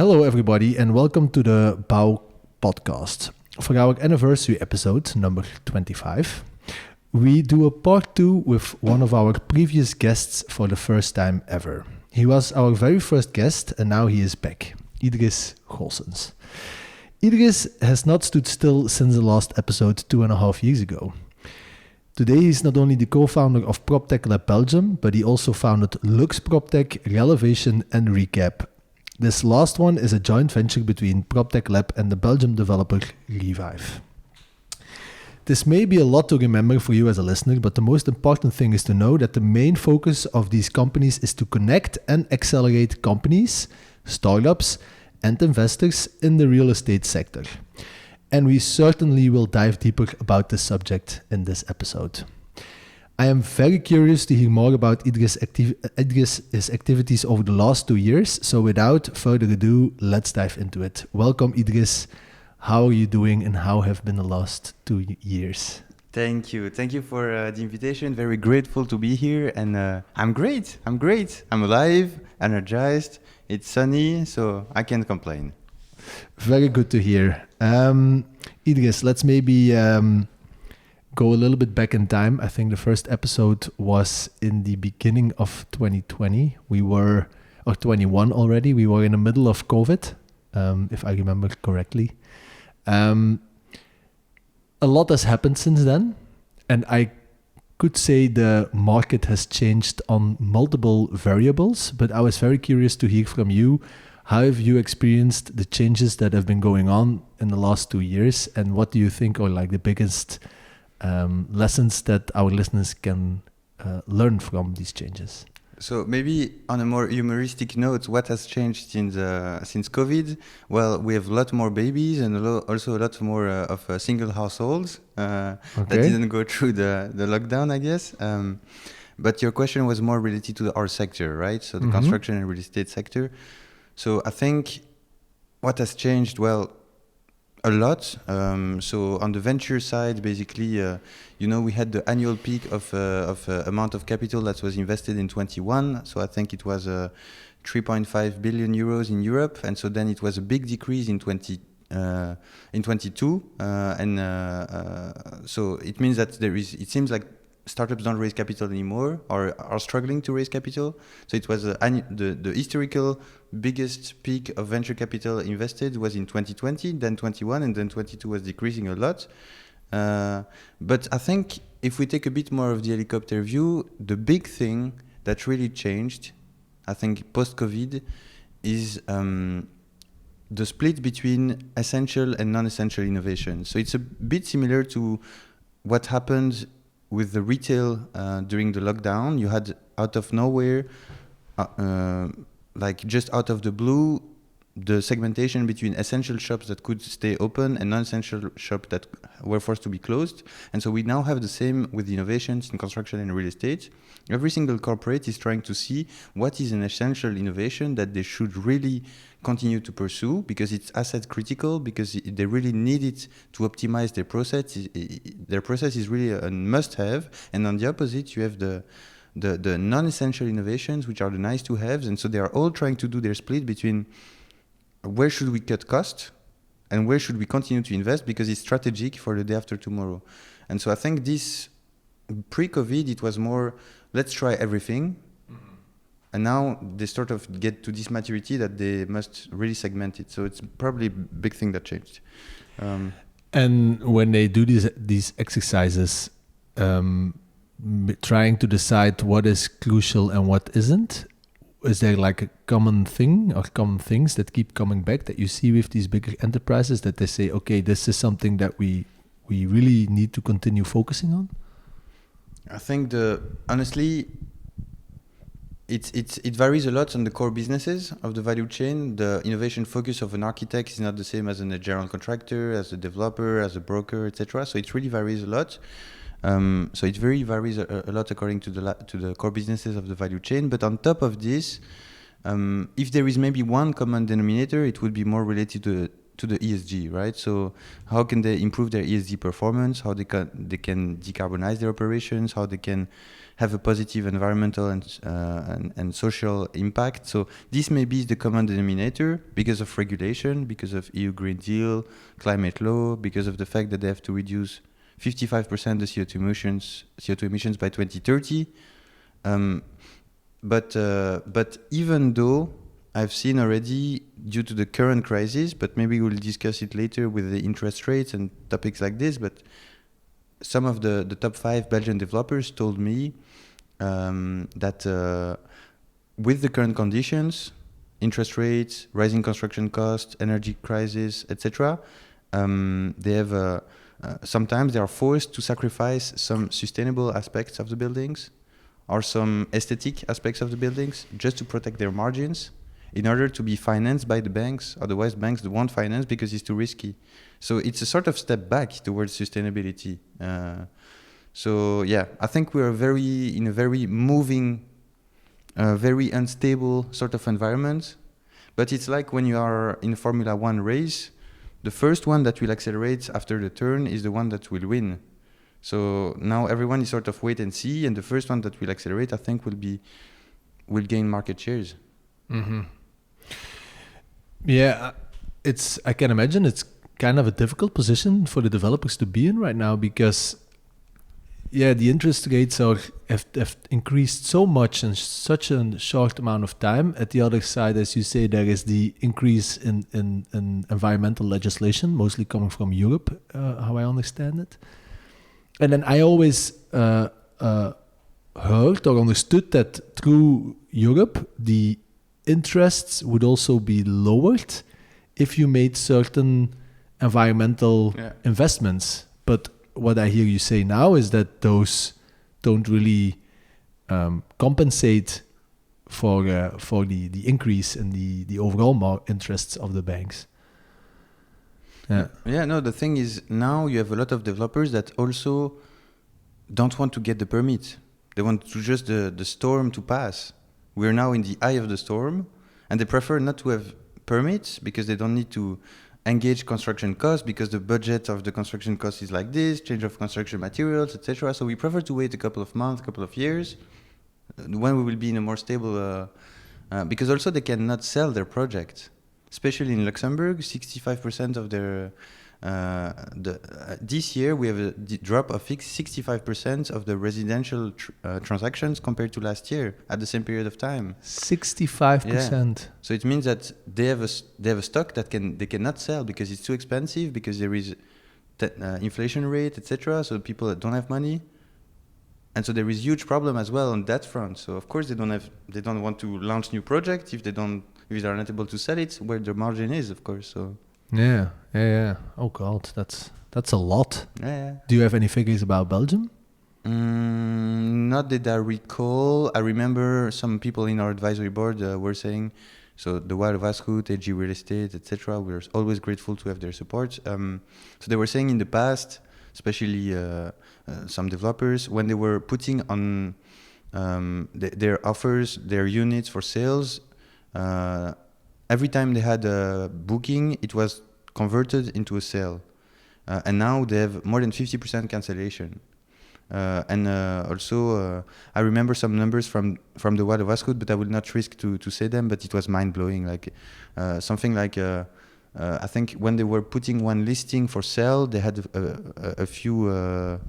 Hello, everybody, and welcome to the Bao Podcast. For our anniversary episode, number 25, we do a part 2 with one of our previous guests for the first time ever. He was our very first guest, and now he is back, Idriss Goossens. Idriss has not stood still since the last episode 2.5 years ago. Today, he's not only the co-founder of PropTech Lab Belgium, but he also founded LuxPropTech, Relevation and RecAp. This last one is a joint venture between PropTech Lab and the Belgium developer Revive. This may be a lot to remember for you as a listener, but the most important thing is to know that the main focus of these companies is to connect and accelerate companies, startups, and investors in the real estate sector. And we certainly will dive deeper about this subject in this episode. I am very curious to hear more about Idriss's activities over the last 2 years. So without further ado, let's dive into it. Welcome, Idriss. How are you doing and how have been the last 2 years? Thank you. Thank you for the invitation. Very grateful to be here. And I'm great. I'm alive, energized. It's sunny, so I can't complain. Very good to hear. Idriss, let's maybe go a little bit back in time. I think the first episode was in the beginning of 2020. Or 21 already. We were in the middle of COVID, if I remember correctly. A lot has happened since then. And I could say the market has changed on multiple variables. But I was very curious to hear from you. How have you experienced the changes that have been going on in the last 2 years? And what do you think are like the biggest lessons that our listeners can learn from these changes? So maybe on a more humoristic note, what has changed since COVID? Well, we have a lot more babies and also a lot more of single households that didn't go through the lockdown, I guess. But your question was more related to our sector, right? So the construction and real estate sector. So I think what has changed, well, a lot. So on the venture side, basically, we had the annual peak of amount of capital that was invested in 21. So I think it was 3.5 billion euros in Europe, and so then it was a big decrease in 22. So it means that it seems like startups don't raise capital anymore or are struggling to raise capital. So it was the historical biggest peak of venture capital invested was in 2020, then 21, and then 22 was decreasing a lot. But I think if we take a bit more of the helicopter view, the big thing that really changed, I think post-COVID, is the split between essential and non-essential innovation. So it's a bit similar to what happened with the retail during the lockdown. You had out of nowhere, like just out of the blue, the segmentation between essential shops that could stay open and non-essential shops that were forced to be closed. And so we now have the same with innovations in construction and real estate. Every single corporate is trying to see what is an essential innovation that they should really continue to pursue because it's asset critical, because they really need it to optimize their process. Their process is really a must-have. And on the opposite, you have the non-essential innovations, which are the nice-to-haves. And so they are all trying to do their split between where should we cut cost and where should we continue to invest because it's strategic for the day after tomorrow. And so I think this pre-COVID, it was more, let's try everything. And now they sort of get to this maturity that they must really segment it. So it's probably a big thing that changed. And when they do these exercises, trying to decide what is crucial and what isn't, is there like a common thing or common things that keep coming back that you see with these bigger enterprises that they say, okay, this is something that we really need to continue focusing on? I think honestly, it varies a lot on the core businesses of the value chain. The innovation focus of an architect is not the same as a general contractor, as a developer, as a broker, etc. So it really varies a lot. So it very varies a lot according to the core businesses of the value chain. But on top of this, if there is maybe one common denominator, it would be more related to the ESG, right? So how can they improve their ESG performance? How they can decarbonize their operations? How they can have a positive environmental and social impact? So this may be the common denominator because of regulation, because of EU Green Deal, climate law, because of the fact that they have to reduce 55% the CO2 emissions by 2030. But even though I've seen already, due to the current crisis, but maybe we'll discuss it later with the interest rates and topics like this, but some of the top 5 Belgian developers told me that with the current conditions, interest rates, rising construction costs, energy crisis, etc., they have sometimes they are forced to sacrifice some sustainable aspects of the buildings or some aesthetic aspects of the buildings just to protect their margins in order to be financed by the banks. Otherwise, banks won't finance because it's too risky. So it's a sort of step back towards sustainability. So yeah, I think we are in a very moving, very unstable sort of environment. But it's like when you are in a Formula One race, the first one that will accelerate after the turn is the one that will win. So now everyone is sort of wait and see, and the first one that will accelerate, I think, will gain market shares. Mm-hmm. Yeah, I can imagine it's kind of a difficult position for the developers to be in right now because, yeah, the interest rates have increased so much in such a short amount of time. At the other side, as you say, there is the increase in environmental legislation, mostly coming from Europe, how I understand it. And then I always heard or understood that through Europe, the interests would also be lowered if you made certain environmental investments. But what I hear you say now is that those don't really compensate for the increase in the overall interests of the banks. Yeah, no, the thing is now you have a lot of developers that also don't want to get the permit. They want to just the storm to pass. We're now in the eye of the storm, and they prefer not to have permits because they don't need to engage construction costs because the budget of the construction cost is like this, change of construction materials, etc. So we prefer to wait a couple of months, couple of years, when we will be in a more stable, because also they cannot sell their project. Especially in Luxembourg, 65% of their, this year we have a drop of 65% of the residential transactions compared to last year at the same period of time. 65%. Yeah. So it means that they have a stock that they cannot sell because it's too expensive, because there is inflation rate, etc. So people don't have money, and so there is huge problem as well on that front. So of course they don't want to launch new projects if they are not able to sell it where the margin is, of course. So yeah. Oh God, that's a lot. Yeah. Do you have any figures about Belgium? Not that I recall. I remember some people in our advisory board were saying, so the Wild Vastgoed, AG Real Estate, etc. We're always grateful to have their support. So they were saying in the past, especially some developers, when they were putting on their offers, their units for sales, every time they had a booking, it was converted into a sale. And now they have more than 50% cancellation. And also, I remember some numbers from the Wild Vastgoed, but I will not risk to say them, but it was mind-blowing. Like something like, I think when they were putting one listing for sale, they had a few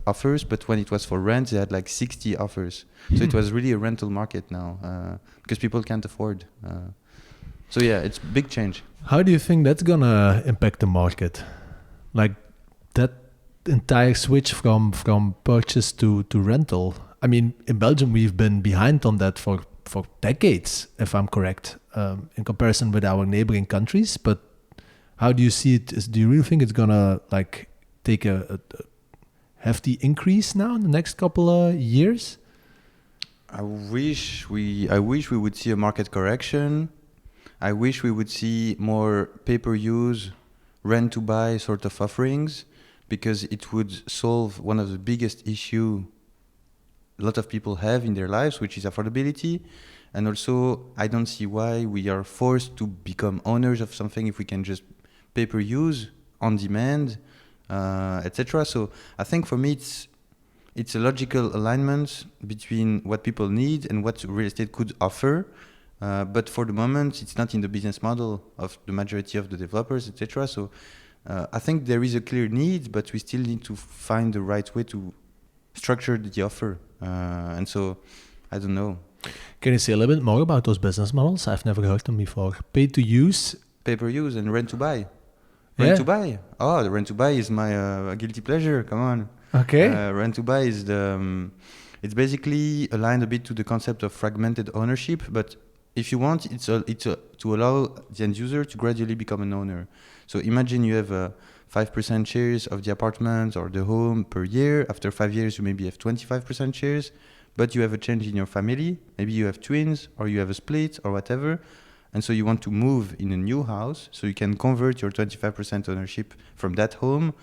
offers, but when it was for rent, they had like 60 offers. So it was really a rental market now, because people can't afford. So yeah, it's big change. How do you think that's gonna impact the market? Like that entire switch from purchase to rental. I mean, in Belgium, we've been behind on that for decades, if I'm correct, in comparison with our neighboring countries. But how do you see it? Do you really think it's gonna like take a hefty increase now in the next couple of years? I wish we would see a market correction. I wish we would see more pay-per-use, rent-to-buy sort of offerings, because it would solve one of the biggest issue a lot of people have in their lives, which is affordability. And also, I don't see why we are forced to become owners of something if we can just pay-per-use, on demand, etc. So I think for me it's a logical alignment between what people need and what real estate could offer. But for the moment, it's not in the business model of the majority of the developers, etc. So I think there is a clear need, but we still need to find the right way to structure the offer. And so, I don't know. Can you say a little bit more about those business models? I've never heard them before. Pay to use, Pay-per-use and rent to buy. Rent to buy. Oh, the rent to buy is my guilty pleasure. Come on. Okay. Rent to buy is it's basically aligned a bit to the concept of fragmented ownership, but if you want, it's to allow the end user to gradually become an owner. So imagine you have 5% shares of the apartment or the home per year. After 5 years, you maybe have 25% shares, but you have a change in your family. Maybe you have twins or you have a split or whatever. And so you want to move in a new house, so you can convert your 25% ownership from that home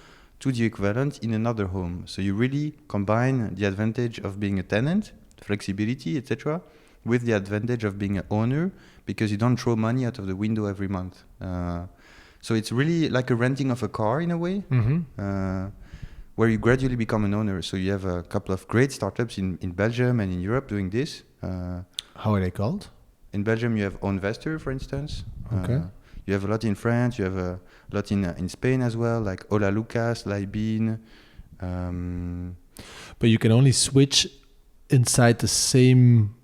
to the equivalent in another home. So you really combine the advantage of being a tenant, flexibility, etc., with the advantage of being an owner, because you don't throw money out of the window every month. So it's really like a renting of a car in a way, where you gradually become an owner. So you have a couple of great startups in Belgium and in Europe doing this. How are they called? In Belgium, you have Ownvestor, for instance. Okay. You have a lot in France. You have a lot in Spain as well, like Hola Lucas, Laibin. But you can only switch inside the same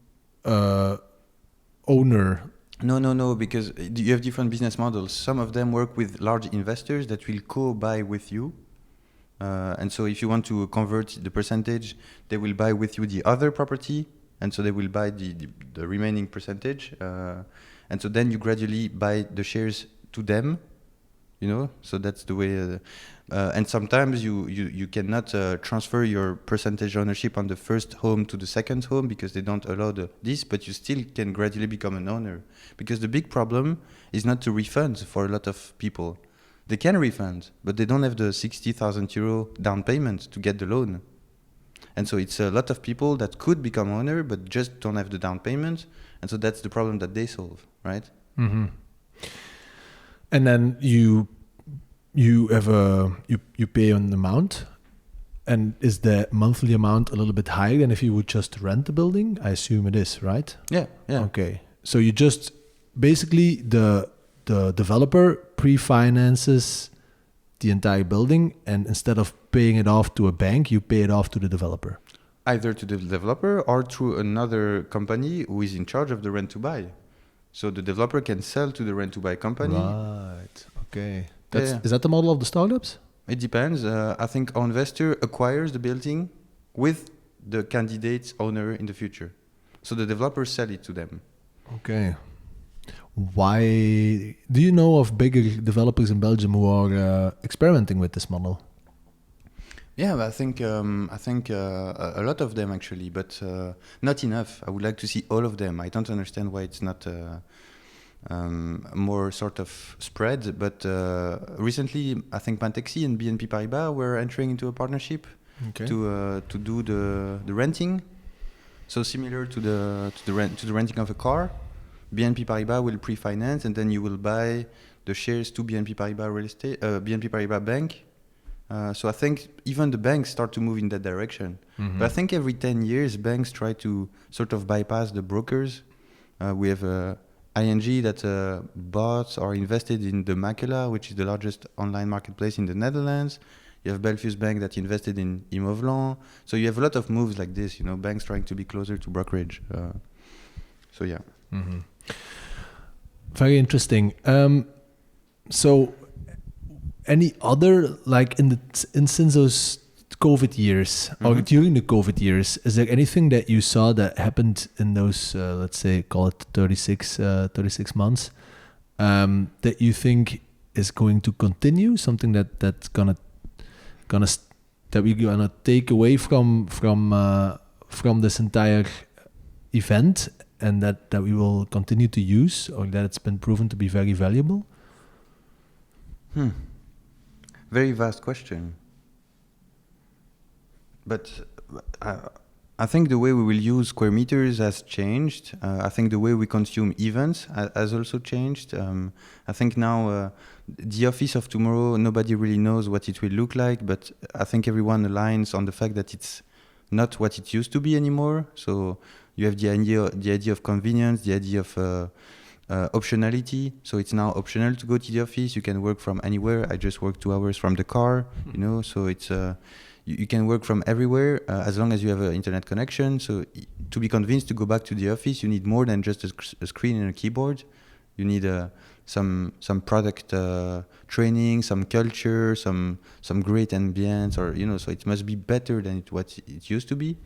owner. No, because you have different business models. Some of them work with large investors that will co-buy with you. And so if you want to convert the percentage, they will buy with you the other property. And so they will buy the remaining percentage. And so then you gradually buy the shares to them, so that's the way. And sometimes you cannot transfer your percentage ownership on the first home to the second home because they don't allow this, but you still can gradually become an owner. Because the big problem is not to refund for a lot of people. They can refund, but they don't have the 60,000 euro down payment to get the loan. And so it's a lot of people that could become owner, but just don't have the down payment. And so that's the problem that they solve, right? Mm-hmm. And then you have you pay an amount, and is the monthly amount a little bit higher than if you would just rent the building? I assume it is, right? Yeah. Okay, so you just basically the developer pre-finances the entire building, and instead of paying it off to a bank, you pay it off to the developer. Either to the developer or through another company who is in charge of the rent to buy. So the developer can sell to the rent to buy company. Right. Okay. Yeah. Is that the model of the startups? It depends. I think our investor acquires the building with the candidate's owner in the future. So the developers sell it to them. Okay. Why do you know of bigger developers in Belgium who are experimenting with this model? Yeah, but I think a lot of them actually, but not enough. I would like to see all of them. I don't understand why it's not more sort of spread. But recently, I think Pantexi and BNP Paribas were entering into a partnership to do the renting. So similar to the renting of a car, BNP Paribas will pre-finance, and then you will buy the shares to BNP Paribas Real Estate, BNP Paribas Bank. So I think even the banks start to move in that direction. Mm-hmm. But I think every 10 years, banks try to sort of bypass the brokers. We have ING that bought or invested in the Macula, which is the largest online marketplace in the Netherlands. You have Belfius Bank that invested in Imovlan. So you have a lot of moves like this, banks trying to be closer to brokerage. So yeah. Mm-hmm. Very interesting. So any other, like since those COVID years or during the COVID years, is there anything that you saw that happened in those, let's say, call it 36 months, that you think is going to continue? Something that's gonna that we're gonna take away from this entire event, and that we will continue to use, or that it's been proven to be very valuable? Very vast question. But I think the way we will use square meters has changed. I think the way we consume events has also changed. I think now the office of tomorrow, nobody really knows what it will look like, but I think everyone aligns on the fact that it's not what it used to be anymore. So you have the idea of convenience, the idea of optionality. So it's now optional to go to the office. You can work from anywhere. I just work 2 hours from the car, you know. So it's you can work from everywhere as long as you have an internet connection. So to be convinced to go back to the office, you need more than just a screen and a keyboard. You need some product training, some culture, some great ambience, or you know. So it must be better than what it used to be.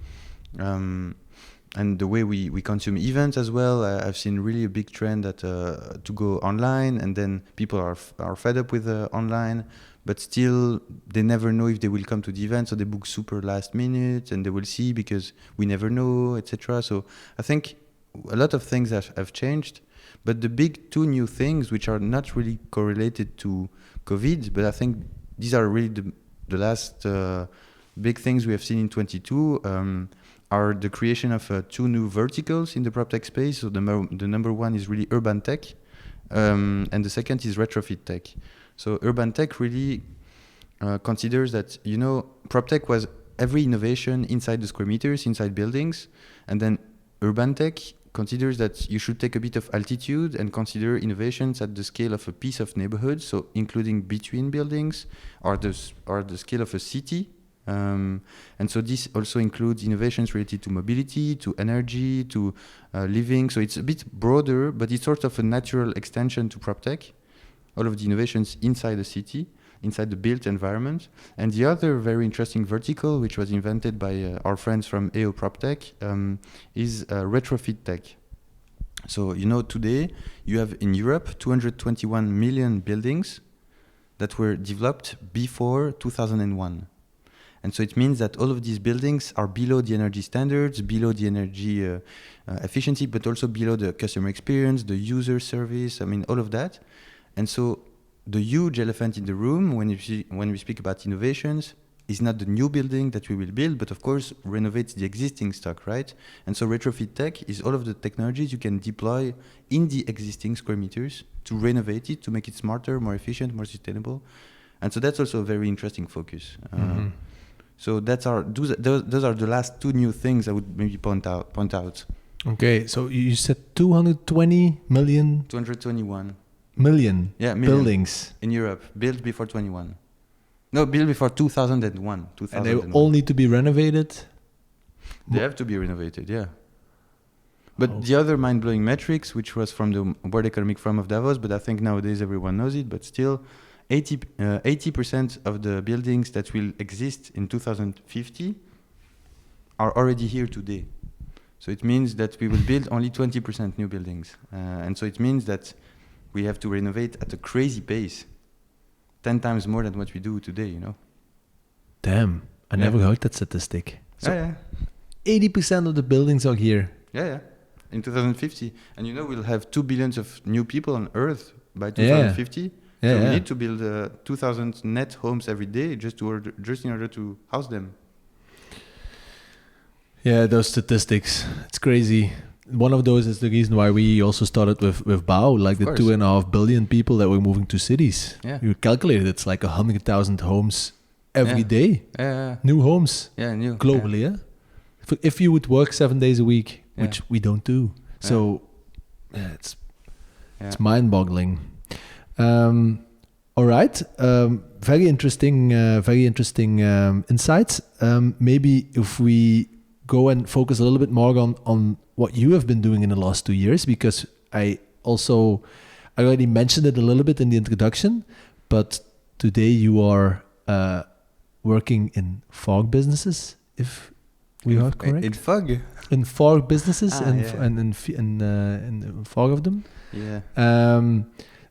And the way we consume events as well, I've seen really a big trend that to go online, and then people are fed up with online, but still they never know if they will come to the event, so they book super last minute, and they will see because we never know, etc. So I think a lot of things have changed, but the big 2 new things, which are not really correlated to COVID, but I think these are really the last big things we have seen in 22, are the creation of 2 new verticals in the PropTech space. So the number one is really urban tech, and the second is retrofit tech. So urban tech really considers that, you know, PropTech was every innovation inside the square meters, inside buildings, and then urban tech considers that you should take a bit of altitude and consider innovations at the scale of a piece of neighborhood, so including between buildings or the scale of a city. And so this also includes innovations related to mobility, to energy, to living. So it's a bit broader, but it's sort of a natural extension to PropTech. All of the innovations inside the city, inside the built environment. And the other very interesting vertical, which was invented by our friends from PropTech, is retrofit tech. So, you know, today you have in Europe 221 million buildings that were developed before 2001. And so it means that all of these buildings are below the energy standards, below the energy efficiency, but also below the customer experience, the user service, I mean, all of that. And so the huge elephant in the room when we speak about innovations is not the new building that we will build, but of course renovate the existing stock, right? And so retrofit tech is all of the technologies you can deploy in the existing square meters to renovate it, to make it smarter, more efficient, more sustainable. And so that's also a very interesting focus. So those are the last 2 new things I would maybe point out. Okay, so you said 220 million? 221. Million buildings in Europe built before 21. No, built before 2001. And they all need to be renovated? They have to be renovated, yeah. But the other mind-blowing metrics, which was from the World Economic Forum of Davos, but I think nowadays everyone knows it, but still 80% of the buildings that will exist in 2050 are already here today. So it means that we will build only 20% new buildings. And so it means that we have to renovate at a crazy pace, 10 times more than what we do today, you know. Damn, I never heard that statistic. So 80% of the buildings are here. Yeah, in 2050. And you know, we'll have 2 billion of new people on Earth by 2050. So we need to build 2,000 net homes every day just in order to house them. Yeah, those statistics, it's crazy. One of those is the reason why we also started with Bao, like the 2.5 billion people that were moving to cities. Yeah. You calculated it's like 100,000 homes every day. New homes. Yeah, new. Globally, yeah. If you would work 7 days a week, which we don't do. So it's mind-boggling. All right. Very interesting insights. Maybe if we go and focus a little bit more on what you have been doing in the last 2 years, because I already mentioned it a little bit in the introduction, but today you are working in fog businesses, if we are correct. In fog? In fog businesses and in fog of them. Yeah.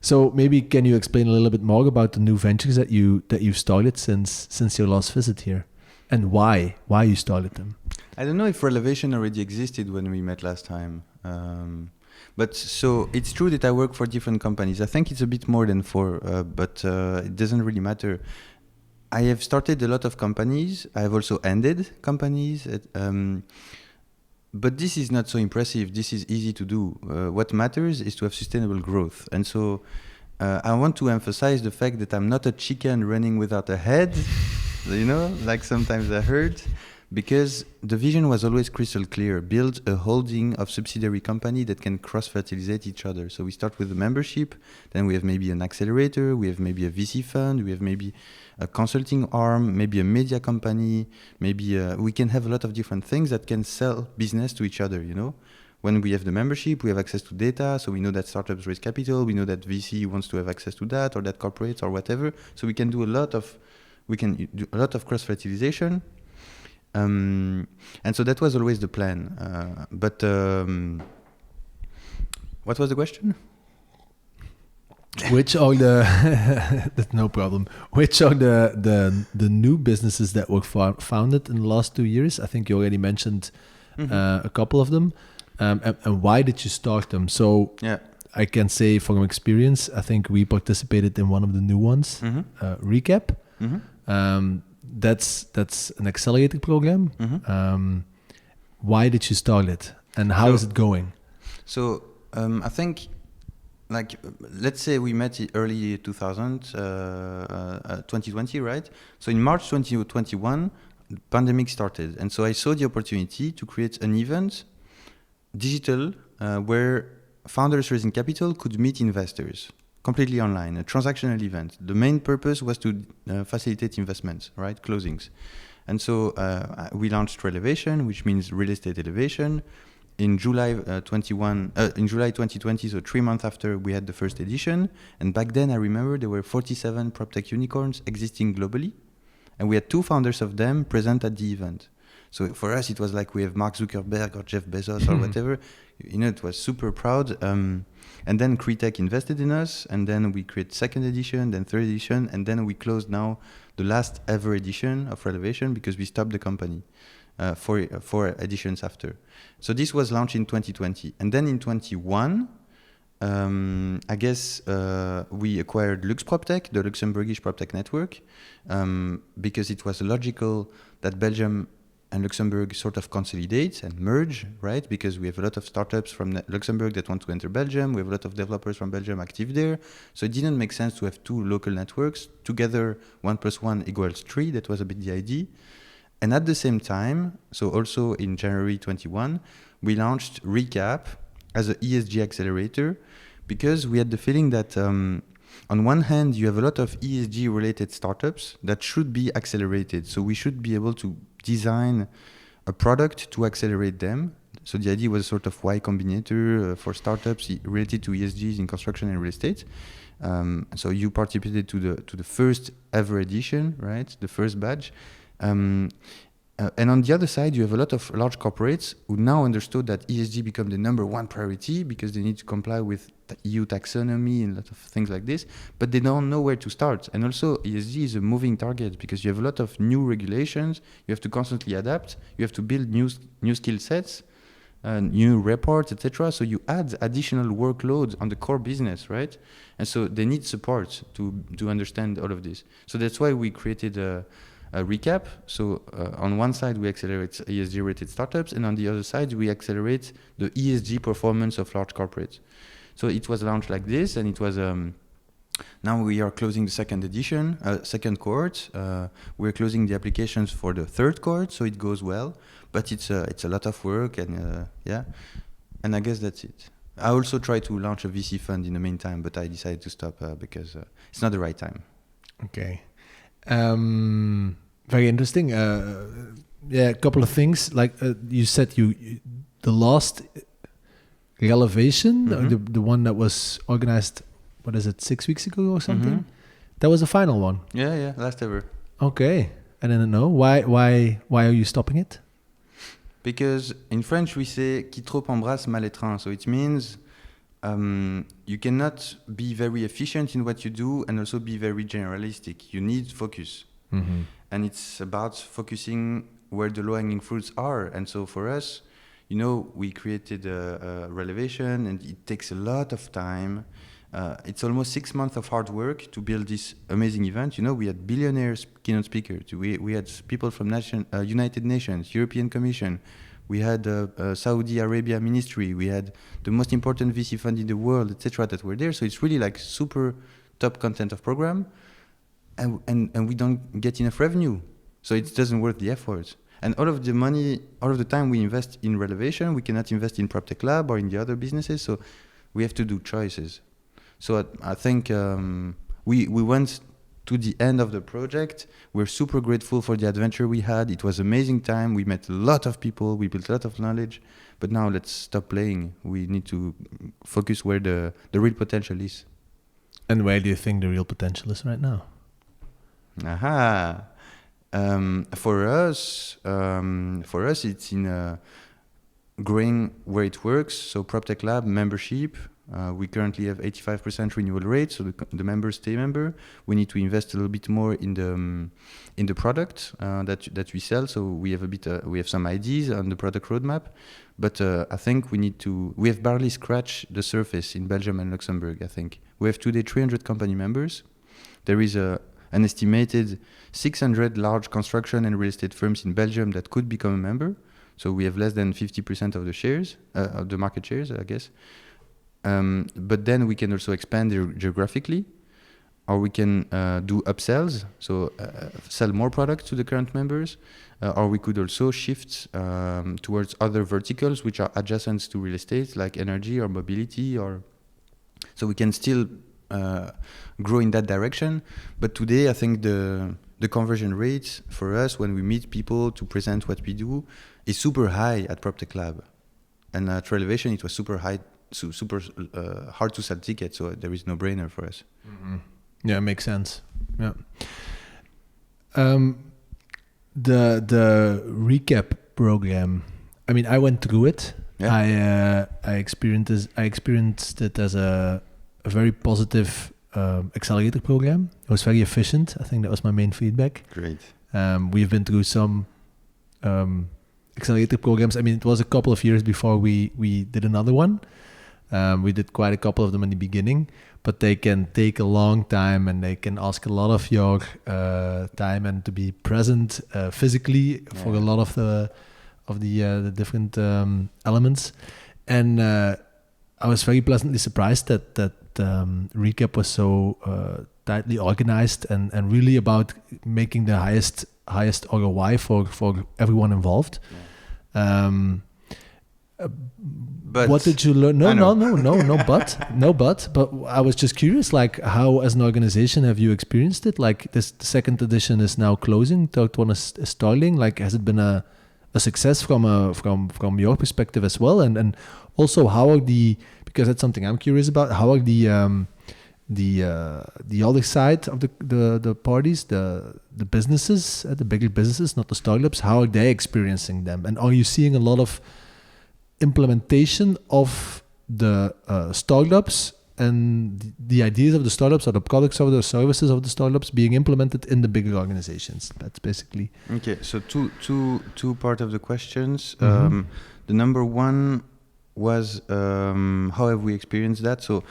So maybe can you explain a little bit more about the new ventures that you've started since your last visit here, and why you started them? I don't know if Relevation already existed when we met last time, but so it's true that I work for different companies. I think it's a bit more than 4, but it doesn't really matter. I have started a lot of companies. I have also ended companies. But this is not so impressive. This is easy to do. What matters is to have sustainable growth. And so I want to emphasize the fact that I'm not a chicken running without a head, like sometimes I heard, because the vision was always crystal clear. Build a holding of subsidiary company that can cross-fertilizate each other. So we start with the membership, then we have maybe an accelerator, we have maybe a VC fund, we have maybe a consulting arm, maybe a media company, maybe we can have a lot of different things that can sell business to each other, When we have the membership, we have access to data, so we know that startups raise capital, we know that VC wants to have access to that, or that corporates or whatever. So we can do a lot of cross-fertilization. And so that was always the plan. But what was the question? Which are that's no problem. Which are the new businesses that were founded in the last 2 years? I think you already mentioned a couple of them. And why did you start them? So I can say from experience, I think we participated in one of the new ones, RecAp. That's an accelerator program. Why did you start it, and how is it going? So I think, let's say we met early 2020, right? So in March 2021, the pandemic started, and so I saw the opportunity to create an event, digital, where founders raising capital could meet investors. Completely online, a transactional event. The main purpose was to facilitate investments, right? Closings. And so we launched Relevation, which means real estate elevation. In July 2020, so 3 months after, we had the first edition. And back then, I remember there were 47 PropTech unicorns existing globally. And we had 2 founders of them present at the event. So for us, it was like we have Mark Zuckerberg or Jeff Bezos or whatever. It was super proud. And then Cretech invested in us, and then we created second edition, then third edition, and then we closed now the last ever edition of Relevation because we stopped the company 4 editions after. So this was launched in 2020. And then in 2021, I guess we acquired LuxPropTech, the Luxembourgish PropTech network, because it was logical that Belgium and Luxembourg sort of consolidate and merge, right? Because we have a lot of startups from Luxembourg that want to enter Belgium. We have a lot of developers from Belgium active there. So it didn't make sense to have 2 local networks. Together, 1 + 1 = 3. That was a bit the idea. And at the same time, so also in January 21, we launched RecAp as an ESG accelerator because we had the feeling that on one hand, you have a lot of ESG-related startups that should be accelerated. So we should be able to design a product to accelerate them. So the idea was a sort of Y Combinator for startups related to ESGs in construction and real estate. So you participated to the first ever edition, right? The first batch. And on the other side, you have a lot of large corporates who now understood that ESG become the number 1 priority because they need to comply with the EU taxonomy and a lot of things like this, but they don't know where to start. And also, ESG is a moving target because you have a lot of new regulations. You have to constantly adapt. You have to build new skill sets, new reports, etc. So you add additional workload on the core business, right? And so they need support to understand all of this. So that's why we created a RecAp. So on one side, we accelerate ESG-rated startups, and on the other side, we accelerate the ESG performance of large corporates. So it was launched like this, and it was now we are closing the second edition, second cohort. We're closing the applications for the third cohort, so it goes well. But it's a lot of work, and and I guess that's it. I also tried to launch a VC fund in the meantime, but I decided to stop because it's not the right time. Okay. Very interesting. A couple of things. Like you said, the last Relevation, the one that was organized, 6 weeks ago or something? That was the final one. Yeah, last ever. Okay. I didn't know. Why are you stopping it? Because in French we say qui trop embrasse mal étreint. So it means you cannot be very efficient in what you do and also be very generalistic. You need focus. And it's about focusing where the low-hanging fruits are. And so for us, we created a Relevation, and it takes a lot of time. It's almost 6 months of hard work to build this amazing event. You know, we had billionaires keynote speakers. We had people from United Nations, European Commission. We had Saudi Arabia Ministry. We had the most important VC fund in the world, etc. that were there. So it's really like super top content of program, and we don't get enough revenue. So it doesn't worth the effort. And all of the money, all of the time we invest in Relevation, we cannot invest in PropTechLab or in the other businesses. So we have to do choices. So I think we went to the end of the project. We're super grateful for the adventure we had. It was amazing time. We met a lot of people. We built a lot of knowledge. But now let's stop playing. We need to focus where the real potential is. And where do you think the real potential is right now? Aha. For us, it's in growing where it works. So PropTech Lab membership. We currently have 85% renewal rate, so the members stay member. We need to invest a little bit more in the product that we sell. So we have some ideas on the product roadmap, but I think we have barely scratched the surface in Belgium and Luxembourg. I think we have today 300 company members. There is an estimated 600 large construction and real estate firms in Belgium that could become a member. So we have less than 50% of the shares, of the market shares, I guess. But then we can also expand geographically, or we can do upsells, so sell more products to the current members, or we could also shift towards other verticals which are adjacent to real estate, like energy or mobility, so we can still grow in that direction. But today, I think the conversion rate for us when we meet people to present what we do is super high at PropTech Lab, and at Relevation it was super high. Super hard to sell tickets, so there is no brainer for us. Mm-hmm. Yeah, it makes sense. Yeah. The RecAp program. I mean, I went through it. Yeah. I experienced it as a very positive accelerator program. It was very efficient. I think that was my main feedback. Great. We've been through some accelerator programs. I mean, it was a couple of years before we did another one. We did quite a couple of them in the beginning, but they can take a long time and they can ask a lot of your time and to be present physically for a lot of the different elements. And I was very pleasantly surprised that RecAp was so tightly organized and really about making the highest ROI for everyone involved. Yeah. But what did you learn? No, but I was just curious, like, how as an organization have you experienced it? Like, the second edition is now closing, third one is starting. Like, has it been a success from your perspective as well? And also, how are because that's something I'm curious about, how are the other side of the parties, the businesses, the bigger businesses, not the startups, how are they experiencing them? And are you seeing a lot of implementation of the startups and the ideas of the startups or the products or the services of the startups being implemented in the bigger organizations? That's basically... Okay, so two part of the questions. Mm-hmm. The number one was how have we experienced that? So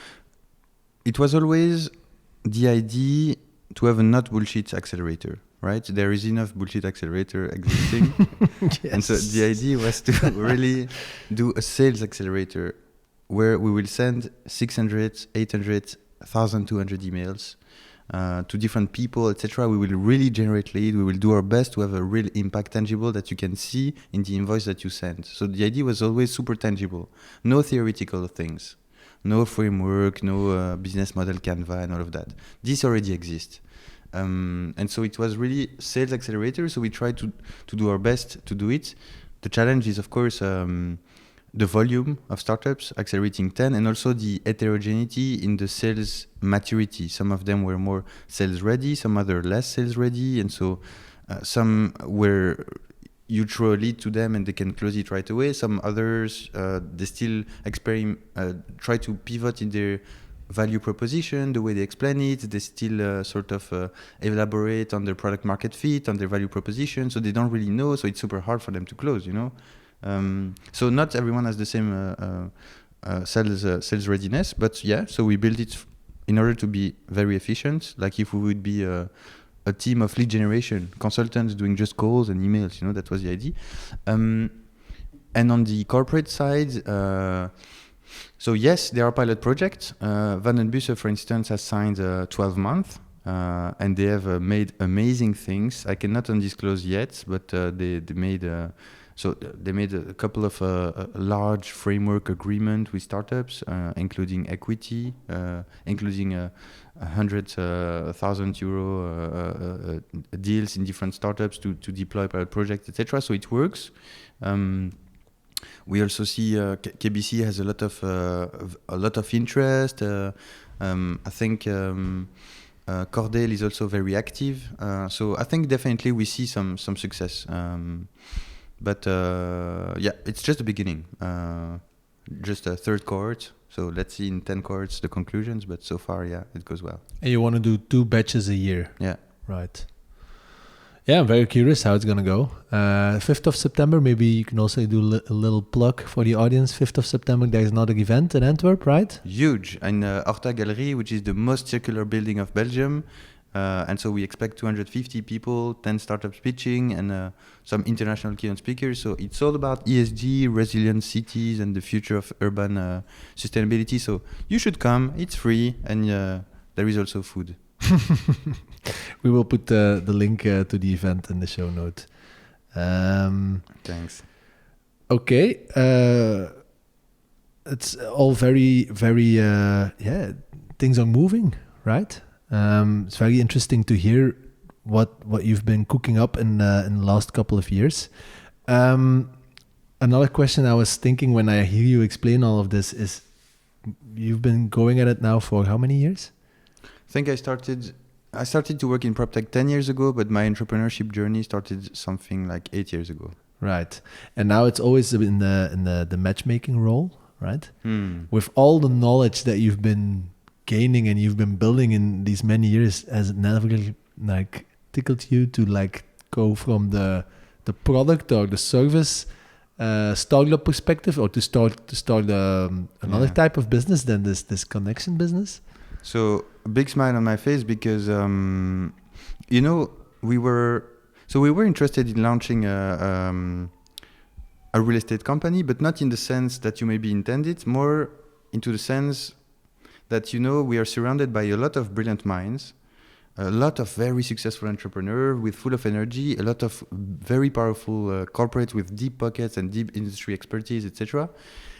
it was always the idea to have a not bullshit accelerator. Right, there is enough bullshit accelerator existing. Yes. And so the idea was to really do a sales accelerator where we will send 600, 800, 1,200 emails to different people, etc. We will really generate lead. We will do our best to have a real impact tangible that you can see in the invoice that you send. So the idea was always super tangible. No theoretical things. No framework, no business model Canva and all of that. This already exists. And so it was really sales accelerator. So we tried to do our best to do it. The challenge is, of course, the volume of startups accelerating 10, and also the heterogeneity in the sales maturity. Some of them were more sales ready, some other less sales ready. And so some were, you throw a lead to them and they can close it right away. Some others, they still try to pivot in their value proposition, the way they explain it. They still elaborate on their product market fit, on their value proposition. So they don't really know. So it's super hard for them to close, you know. So not everyone has the same sales readiness, but yeah. So we built it in order to be very efficient, like if we would be a team of lead generation consultants doing just calls and emails, that was the idea. And on the corporate side, so yes, there are pilot projects. Van den Bussen, for instance, has signed 12 months, and they have made amazing things. I cannot undisclose yet, but they made a couple of large framework agreement with startups, including equity, including 100,000 euro deals in different startups to deploy pilot projects, etc. So it works. We also see KBC has a lot of interest. I think Cordel is also very active. So I think definitely we see some success. But it's just the beginning. Just a third cohort. So let's see in 10 cohorts the conclusions. But so far, it goes well. And you want to do 2 batches a year? Yeah. Right. Yeah, I'm very curious how it's going to go. 5th of September, maybe you can also do a little plug for the audience. 5th of September, there's another event in Antwerp, right? Huge. In Horta Galerie, which is the most circular building of Belgium. And so we expect 250 people, 10 startups pitching, and some international keynote speakers. So it's all about ESG, resilient cities, and the future of urban sustainability. So you should come. It's free, and there is also food. We will put the link to the event in the show note. Thanks. Okay. It's all very, very, things are moving, right? It's very interesting to hear what you've been cooking up in the last couple of years. Another question I was thinking when I hear you explain all of this is, you've been going at it now for how many years? I think I started to work in PropTech 10 years ago, but my entrepreneurship journey started something like 8 years ago. Right. And now it's always in the matchmaking role, right? With all the knowledge that you've been gaining and you've been building in these many years, has it never tickled you to go from the product or the service startup perspective, or to start another type of business than this connection business? So a big smile on my face because we were interested in launching a real estate company, but not in the sense that you maybe intended, more into the sense that we are surrounded by a lot of brilliant minds, a lot of very successful entrepreneurs with full of energy, a lot of very powerful corporates with deep pockets and deep industry expertise, etc.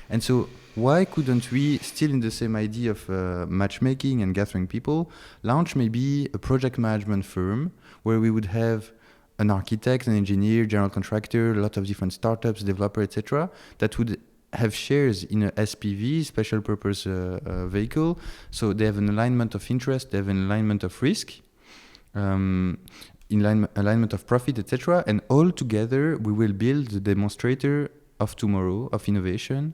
And so why couldn't we, still in the same idea of matchmaking and gathering people, launch maybe a project management firm where we would have an architect, an engineer, general contractor, a lot of different startups, developer, etc., that would have shares in a SPV, special purpose vehicle. So they have an alignment of interest, they have an alignment of risk, alignment of profit, etc. And all together, we will build the demonstrator of tomorrow, of innovation,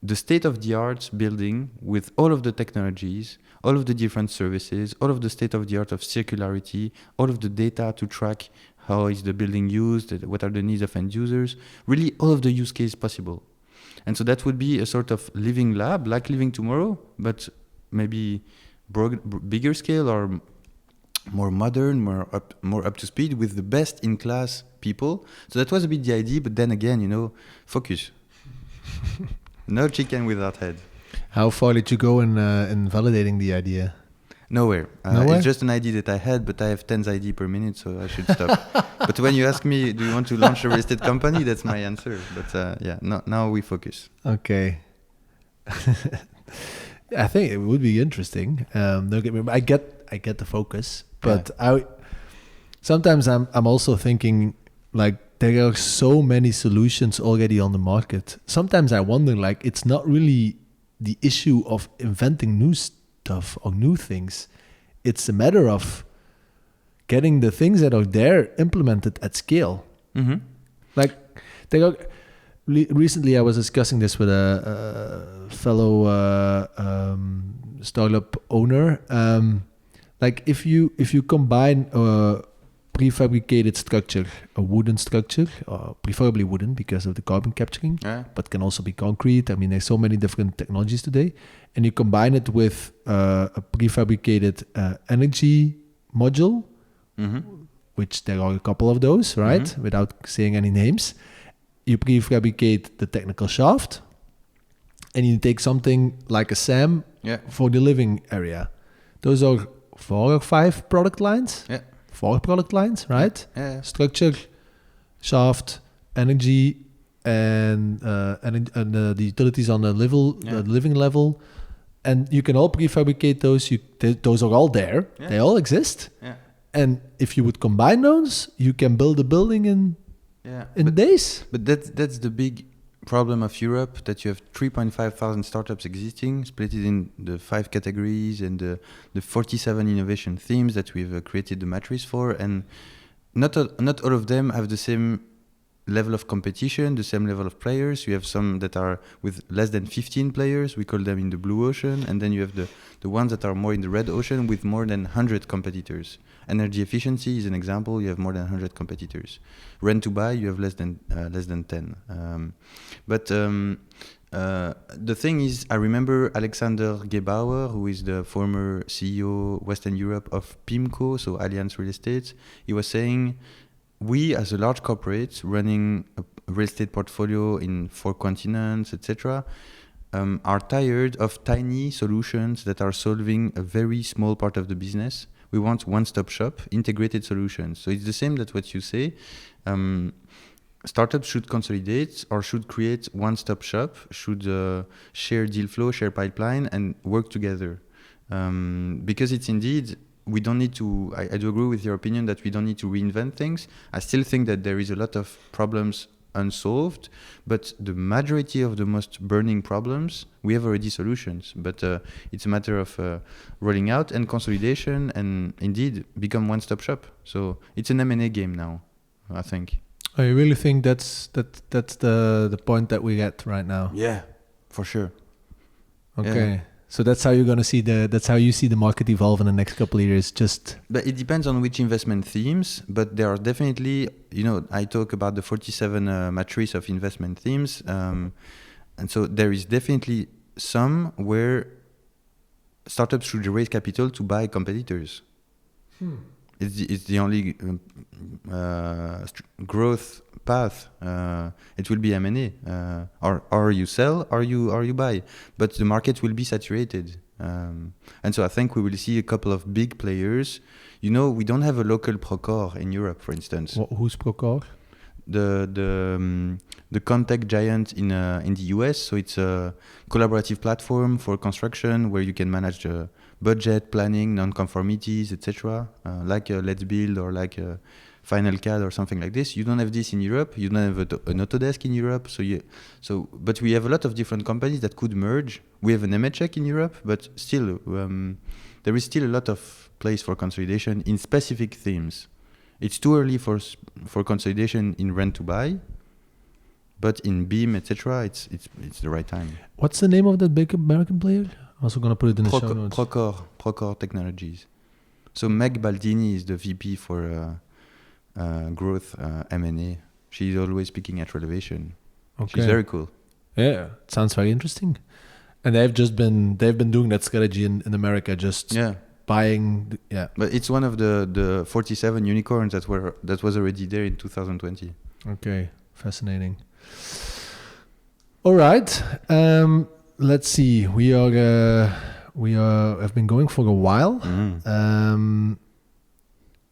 the state-of-the-art building with all of the technologies, all of the different services, all of the state-of-the-art of circularity, all of the data to track how is the building used, what are the needs of end users, really all of the use case possible. And so that would be a sort of living lab, like Living Tomorrow, but maybe bigger scale or more modern, more up to speed with the best in class people. So that was a bit the idea, but then again, focus. No chicken without head. How far did you go in validating the idea? Nowhere. It's just an idea that I had, but I have 10 ideas per minute, so I should stop. But when you ask me, do you want to launch a real estate company? That's my answer. But now we focus. Okay. I think it would be interesting. Don't get me wrong. I get the focus, but sometimes I'm also thinking there are so many solutions already on the market. Sometimes I wonder it's not really the issue of inventing new stuff or new things. It's a matter of getting the things that are there implemented at scale. Mm-hmm. Recently I was discussing this with a fellow startup owner. If you combine prefabricated structure, a wooden structure, preferably wooden because of the carbon capturing, but can also be concrete. I mean, there's so many different technologies today. And you combine it with a prefabricated energy module, which there are a couple of those, right? Without saying any names. You prefabricate the technical shaft, and you take something like a SAM for the living area. Those are 4 or 5 product lines. 4 product lines, right? Structure, shaft, energy, and the utilities on the level, the living level. And you can all prefabricate those. Those are all there. They all exist. And if you would combine those, you can build a building in days. But that's the big problem of Europe, that you have 3,500 startups existing, split it in the 5 categories and the 47 innovation themes that we've created the matrix for, and not all of them have the same level of competition, the same level of players. You have some that are with less than 15 players, we call them in the blue ocean, and then you have the ones that are more in the red ocean with more than 100 competitors. Energy efficiency is an example. You have more than 100 competitors. Rent to buy, you have less than 10. But the thing is, I remember Alexander Gebauer, who is the former CEO Western Europe of PIMCO, so Allianz Real Estate. He was saying, we as a large corporate running a real estate portfolio in 4 continents, etc., are tired of tiny solutions that are solving a very small part of the business. We want one-stop shop, integrated solutions. So it's the same that what you say. Startups should consolidate or should create one-stop shop, should share deal flow, share pipeline, and work together. Because it's indeed, we don't need to, I do agree with your opinion that we don't need to reinvent things. I still think that there is a lot of problems unsolved, but the majority of the most burning problems, we have already solutions. But it's a matter of rolling out and consolidation and indeed become one-stop shop. So it's an M&A game now, I think. I really think that's the point that we're at right now. Yeah, for sure. Okay. Yeah. So that's how you're gonna see that's how you see the market evolve in the next couple of years. But it depends on which investment themes. But there are definitely, I talk about the 47 matrix of investment themes, and so there is definitely some where startups should raise capital to buy competitors. It's the only growth path. It will be M&A, or you sell or you buy, but the market will be saturated, and so I think we will see a couple of big players. We don't have a local Procore in Europe, for instance. Who's Procore? The Contech giant in the US. So it's a collaborative platform for construction where you can manage the budget, planning, non-conformities, etc. Like Let's Build or like Final CAD or something like this. You don't have this in Europe. You don't have an Autodesk in Europe. But we have a lot of different companies that could merge. We have an MHEC in Europe, but still, there is still a lot of place for consolidation in specific themes. It's too early for consolidation in rent to buy, but in BIM, etc., it's the right time. What's the name of that big American player? I'm also gonna put it in the show notes. Procore Technologies. So Meg Baldini is the VP for growth M&A. She's always speaking at Relevation. Okay. She's very cool. Yeah, it sounds very interesting. And they've been doing that strategy in America, buying. But it's one of the 47 unicorns that was already there in 2020. Okay, fascinating. All right, let's see. We have been going for a while.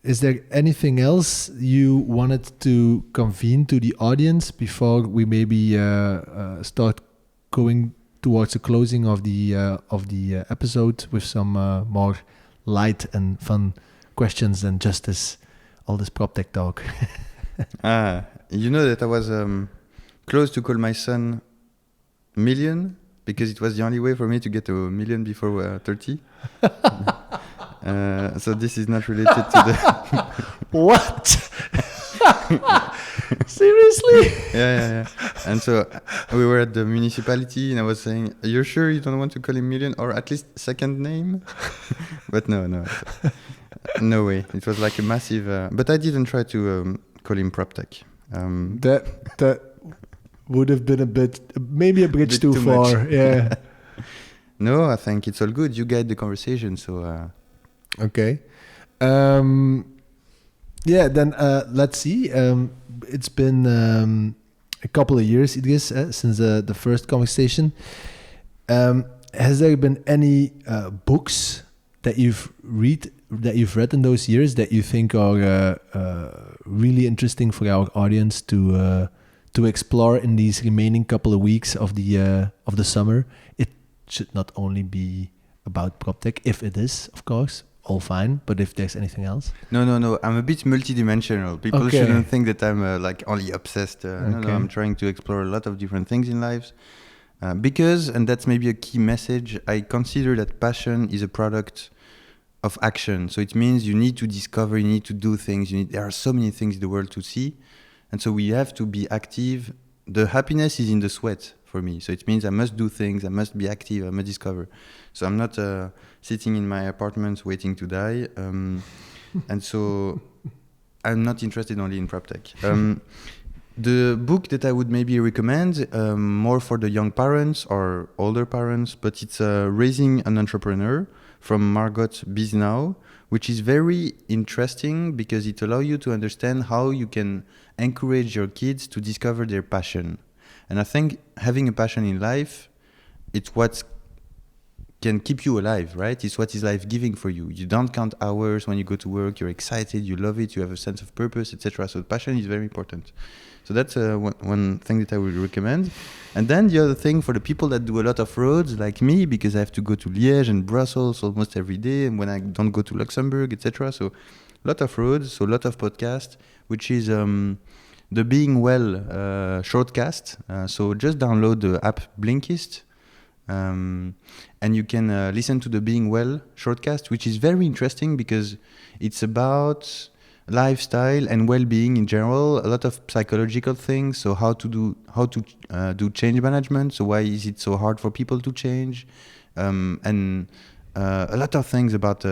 Is there anything else you wanted to convene to the audience before we maybe start going towards the closing of the episode with some more light and fun questions than just all this PropTech talk? You know that I was close to call my son Million because it was the only way for me to get a million before 30. So this is not related to the... What? Seriously? Yeah. And so we were at the municipality and I was saying, are you sure you don't want to call him Million or at least second name? But no. No way. It was like a massive. But I didn't try to call him PropTech. That would have been maybe a bridge too far. Much. Yeah. No, I think it's all good. You guide the conversation, so. Okay. Yeah. Then let's see. It's been a couple of years, Idriss, since the first conversation. Has there been any books that you've read in those years that you think are really interesting for our audience to explore in these remaining couple of weeks of the summer? It should not only be about PropTech, if it is, of course, all fine. But if there's anything else, No. I'm a bit multidimensional. People shouldn't think that I'm like only obsessed. No. I'm trying to explore a lot of different things in life. Because, and that's maybe a key message, I consider that passion is a product of action. So it means you need to discover, you need to do things. There are so many things in the world to see. And so we have to be active. The happiness is in the sweat for me. So it means I must do things, I must be active, I must discover. So I'm not sitting in my apartment waiting to die. And so I'm not interested only in PropTech. The book that I would maybe recommend, more for the young parents or older parents, but it's Raising an Entrepreneur from Margot Biznau, which is very interesting because it allows you to understand how you can encourage your kids to discover their passion. And I think having a passion in life, it's what can keep you alive, right? It's what is life giving for you. You don't count hours when you go to work, you're excited, you love it, you have a sense of purpose, etc. So passion is very important. So that's one thing that I would recommend. And then the other thing for the people that do a lot of roads like me, because I have to go to Liège and Brussels almost every day, and when I don't go to Luxembourg, etc. So a lot of roads, so a lot of podcasts, which is the Being Well shortcast. So just download the app Blinkist, and you can listen to the Being Well shortcast, which is very interesting because it's about lifestyle and well-being in general, a lot of psychological things. So how to do change management. So why is it so hard for people to change, and a lot of things about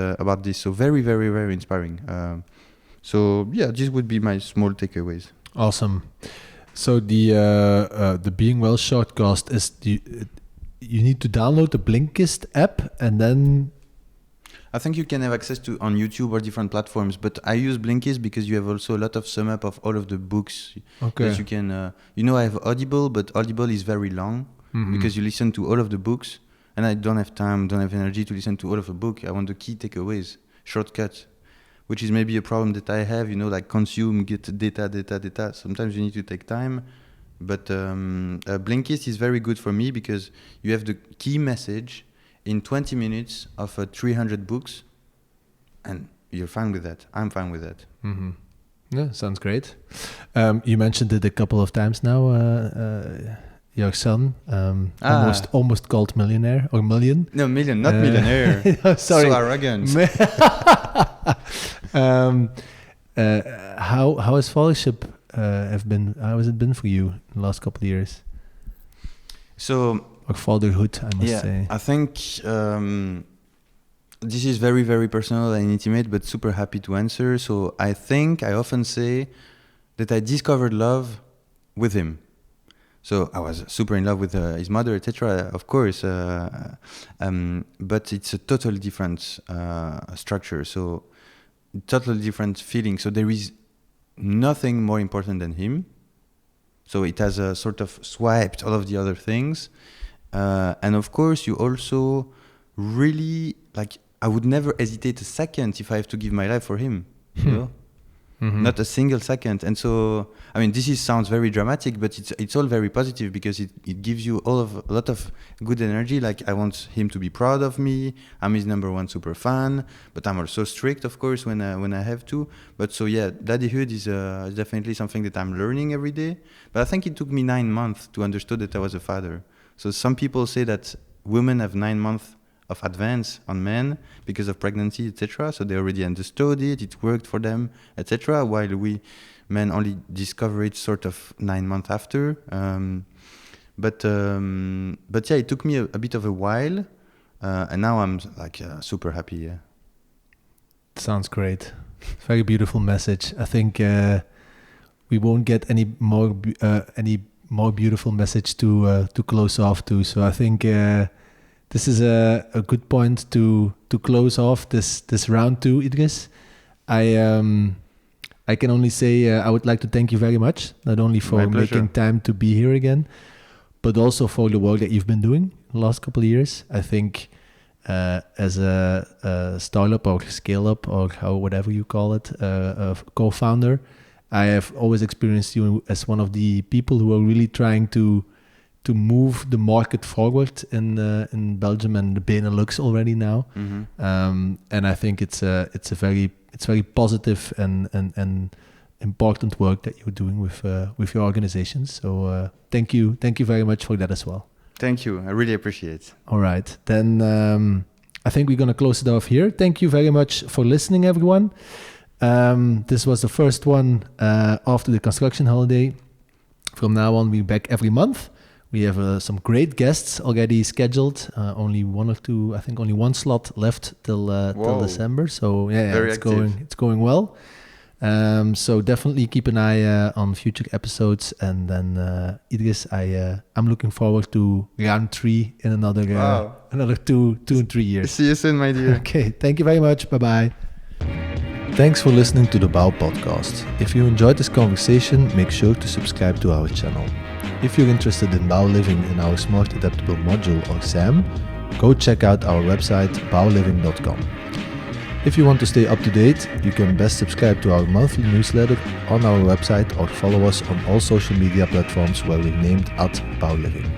this. So very, very, very inspiring. So yeah, this would be my small takeaways. Awesome. So the Being Well shortcast is you need to download the Blinkist app, and then I think you can have access to on YouTube or different platforms, but I use Blinkist because you have also a lot of sum up of all of the books that you can. I have Audible, but Audible is very long because you listen to all of the books, and I don't have time, don't have energy to listen to all of a book. I want the key takeaways, shortcut, which is maybe a problem that I have. Like consume, get data. Sometimes you need to take time, but Blinkist is very good for me because you have the key message in 20 minutes of 300 books, and you're fine with that. I'm fine with that. Mm-hmm. Yeah, sounds great. You mentioned it a couple of times now. Your son, almost called millionaire or million. No, million, not millionaire. Sorry, so arrogant. How has fathership have been? How has it been for you in the last couple of years? So. Or fatherhood, I must say. I think this is very, very personal and intimate, but super happy to answer. So I think I often say that I discovered love with him. So I was super in love with his mother, etc. Of course, but it's a totally different structure. So totally different feeling. So there is nothing more important than him. So it has a sort of swiped all of the other things. And of course, you also really, I would never hesitate a second if I have to give my life for him, you know? Mm-hmm. Not a single second. And so, sounds very dramatic, but it's all very positive because it gives you a lot of good energy. Like, I want him to be proud of me. I'm his number one super fan, but I'm also strict, of course, when I have to. But so, yeah, daddyhood is definitely something that I'm learning every day. But I think it took me 9 months to understand that I was a father. So some people say that women have 9 months of advance on men because of pregnancy, etc. So they already understood it, it worked for them, etc. While we men only discover it sort of 9 months after. But yeah, it took me a bit of a while, and now I'm super happy. Yeah. Sounds great. Very beautiful message. I think we won't get any more beautiful message to close off to. So I think this is a good point to close off this round 2, Idriss. I can only say I would like to thank you very much, not only for making time to be here again, but also for the work that you've been doing the last couple of years. I think as a startup or scale-up or whatever you call it, a co-founder, I have always experienced you as one of the people who are really trying to move the market forward in Belgium and the Benelux already now. Mm-hmm. And I think it's very positive and important work that you're doing with your organizations. So thank you very much for that as well. Thank you. I really appreciate it. All right. Then I think we're going to close it off here. Thank you very much for listening, everyone. This was the first one after the construction holiday. From now on, we're back every month. We have some great guests already scheduled. Only one or two, I think only one slot left till December. So it's going well. So definitely keep an eye on future episodes. And then Idriss, I'm looking forward to round 3 in another 2 and 3 years. See you soon, my dear. Okay, thank you very much. Bye-bye. Thanks for listening to the Bao Podcast. If you enjoyed this conversation, make sure to subscribe to our channel. If you're interested in Bao Living in our Smart Adaptable Module or SAM, go check out our website baoliving.com. If you want to stay up to date, you can best subscribe to our monthly newsletter on our website or follow us on all social media platforms where we're named @Bao Living.